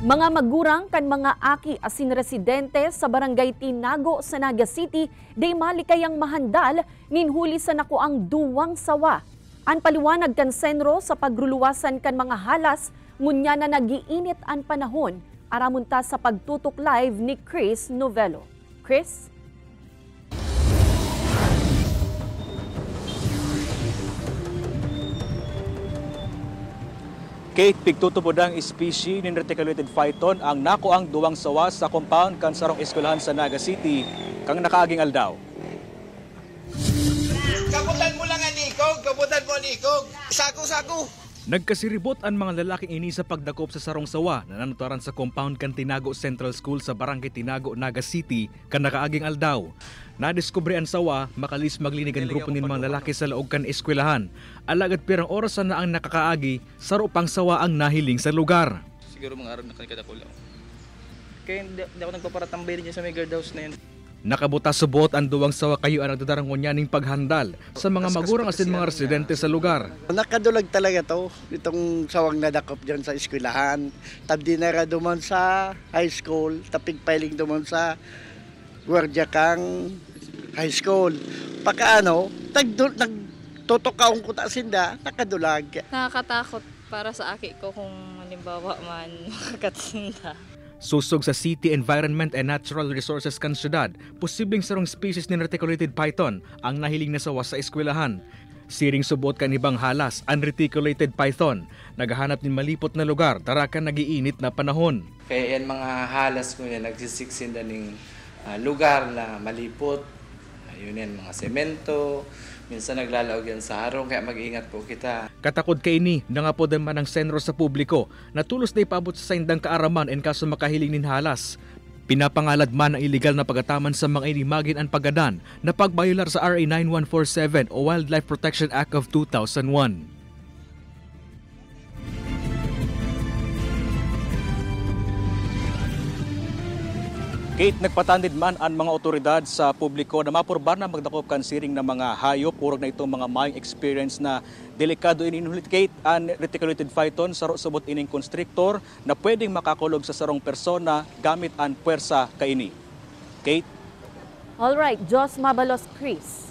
Mga magurang kan mga aki asin residente sa barangay Tinago sa Naga City day malikayang mahandal ninhuli sa nakuang duwang sawa. An paliwanag kan senro sa pagruluwasan kan mga halas ngunya na nagiinit an panahon. Aramunta sa pagtutok live ni Chris Novelo. Chris? Kate, pigtutubodang species ng reticulated phyton ang nakuang duwang sawa sa compound kan sarong eskwelahan sa Naga City kang nakaaging aldaw. Kaputan mo lang ang ikog, kaputan mo ang ikog. Sako. Nagkasiribot ang mga lalaking ini sa pagdakop sa sarong sawa na nanutaran sa compound kan Tinago Central School sa barangay Tinago, Naga City kan nakaaging aldaw. Nadiskubre ang sawa, makalis maglinig ang grupo ng mga lalaki sa laog kan eskwelahan. Alagad pirang orasan na ang nakakaagi, saro pang sawa ang nahiling sa lugar. Siguro mga araw na kanikada ko lang. Kaya hindi ako nagpaparatambay rin sa may guard house na yun. Nakabutas subot ang duwang sawa kayo ang nagdadarang ngunyaning paghandal sa mga magurang asin mga residente sa lugar. Nakadulag talaga to, itong sawang nadakop dyan sa eskwelahan. Tabdi na ra duman sa high school, tapig piling duman sa Guardia Kang high school. Pagkaano, nagtutok kaong kuta sinda, nakadulag. Nakakatakot para sa aki ko kung halimbawa man makakatsinda. Susog sa City Environment and Natural Resources kan syudad, posibleng sarong species ng reticulated python ang nahiling na sawa sa eskwelahan. Siring subot kan ibang halas, ang reticulated python, naghahanap ng malipot na lugar, tarakan nagiinit na panahon. Kaya yan mga halas ko yan, nagsisiksinda ng lugar na malipot. Yun yan, mga semento, minsan naglalaog yan sa harong, kaya mag-iingat po kita. Katakod kay ni, nangapod man ang senro sa publiko, na tulos na ipabot sa saindang kaaraman en kaso makahiling nin halas. Pinapangalad man ang iligal na pagataman sa mga inimagin ang pagadan na pagbayular sa RA 9147 o Wildlife Protection Act of 2001. Kate, nagpatandid man ang mga otoridad sa publiko na mapurbar na magdakop kan siring ng mga hayop, urog na itong mga mayong experience na delikado ininhulit. Kate, ang reticulated phyton saro subot ining constrictor na pwedeng makakulog sa sarong persona gamit ang puwersa kaini. Kate? Alright, Jos Mabalos, Chris.